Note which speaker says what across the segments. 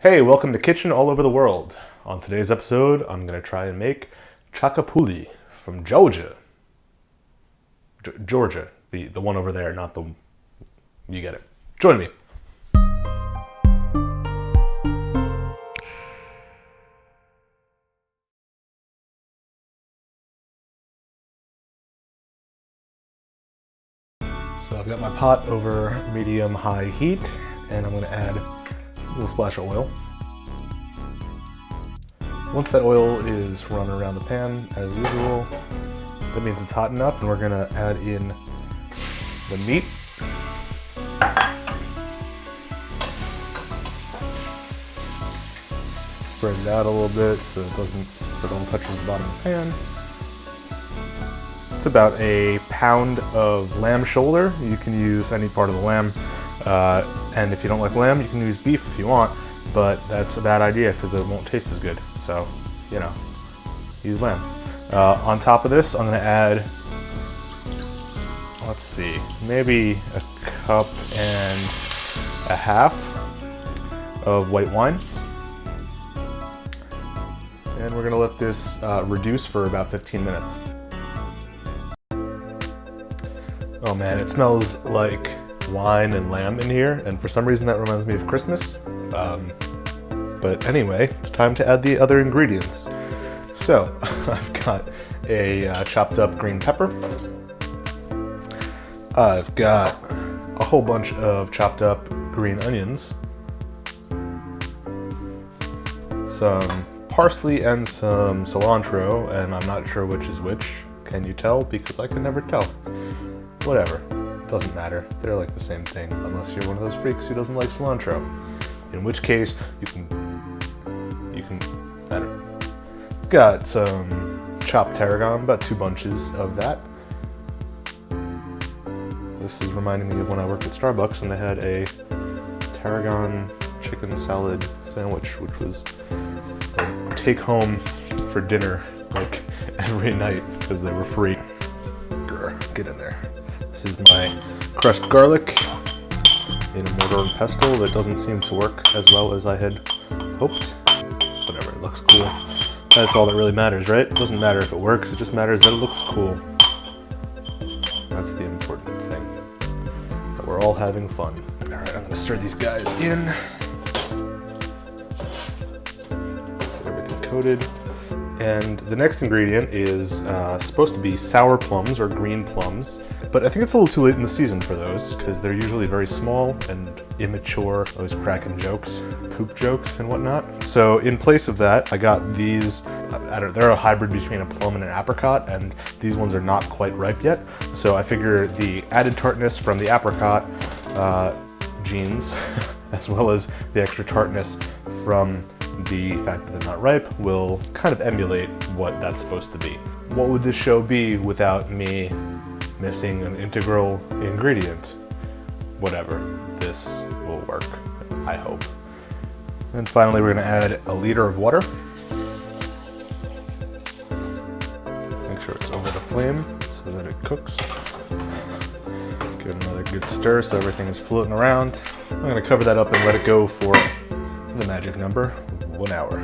Speaker 1: Hey, welcome to Kitchen All Over the World. On today's episode, I'm going to try and make Chakapuli from Georgia. Georgia, the one over there, not the... You get it. Join me. So I've got my pot over medium-high heat, and I'm going to add a little splash of oil. Once that oil is running around the pan, as usual, that means it's hot enough, and we're going to add in the meat. Spread it out a little bit so it don't touch the bottom of the pan. It's about a pound of lamb shoulder. You can use any part of the lamb, and if you don't like lamb, you can use beef if you want, but that's a bad idea because it won't taste as good. So, use lamb. On top of this, I'm going to add, let's see, maybe a cup and a half of white wine. And we're going to let this reduce for about 15 minutes. Oh man, it smells like wine and lamb in here, and for some reason that reminds me of Christmas. But anyway, it's time to add the other ingredients. So, I've got a chopped up green pepper. I've got a whole bunch of chopped up green onions. Some parsley and some cilantro, and I'm not sure which is which. Can you tell? Because I can never tell. Whatever, doesn't matter. They're like the same thing, unless you're one of those freaks who doesn't like cilantro. In which case, you can, I don't know. Got some chopped tarragon, about 2 bunches of that. This is reminding me of when I worked at Starbucks and they had a tarragon chicken salad sandwich, which was a take home for dinner, like every night, because they were free. Grr, get in there. This is my crushed garlic in a mortar and pestle that doesn't seem to work as well as I had hoped. Whatever, it looks cool. That's all that really matters, right? It doesn't matter if it works, it just matters that it looks cool. That's the important thing. That we're all having fun. Alright, I'm gonna stir these guys in. Get everything coated. And the next ingredient is supposed to be sour plums or green plums. But I think it's a little too late in the season for those because they're usually very small and immature, always cracking jokes, poop jokes and whatnot. So in place of that, I got these, they're a hybrid between a plum and an apricot, and these ones are not quite ripe yet. So I figure the added tartness from the apricot genes, as well as the extra tartness from the fact that they're not ripe, will kind of emulate what that's supposed to be. What would this show be without me missing an integral ingredient? Whatever, this will work, I hope. And finally, we're gonna add a liter of water. Make sure it's over the flame so that it cooks. Give it another good stir so everything is floating around. I'm gonna cover that up and let it go for the magic number, 1 hour.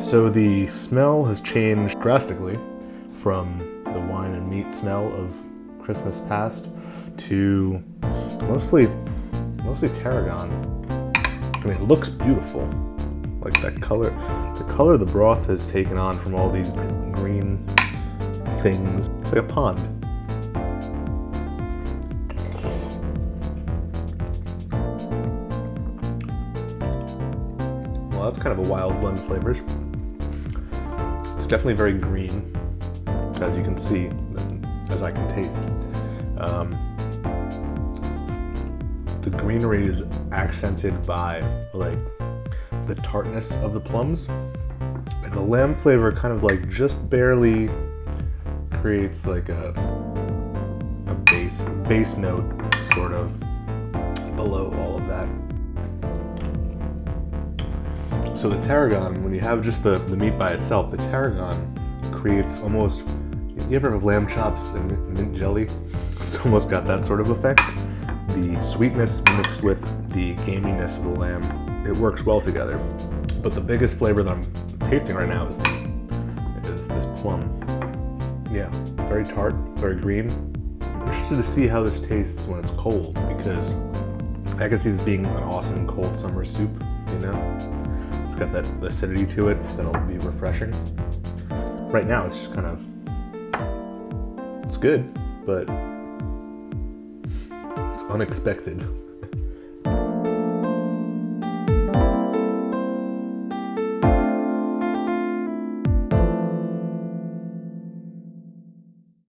Speaker 1: So the smell has changed drastically from the wine and meat smell of Christmas past to mostly tarragon. I mean, it looks beautiful. Like that color, the color the broth has taken on from all these green things. It's like a pond. Well, that's kind of a wild blend of flavors. It's definitely very green, as you can see, as I can taste. The greenery is accented by like the tartness of the plums. I And the lamb flavor kind of like just barely creates like a base note sort of below all of that. So the tarragon, when you have just the meat by itself, the tarragon creates almost, you ever have lamb chops and mint jelly? It's almost got that sort of effect. The sweetness mixed with the gaminess of the lamb, it works well together. But the biggest flavor that I'm tasting right now is this plum. Yeah, very tart, very green. I'm interested to see how this tastes when it's cold, because I can see this being an awesome cold summer soup, you know? It's got that acidity to it that'll be refreshing. Right now it's just kind of, it's good, but it's unexpected.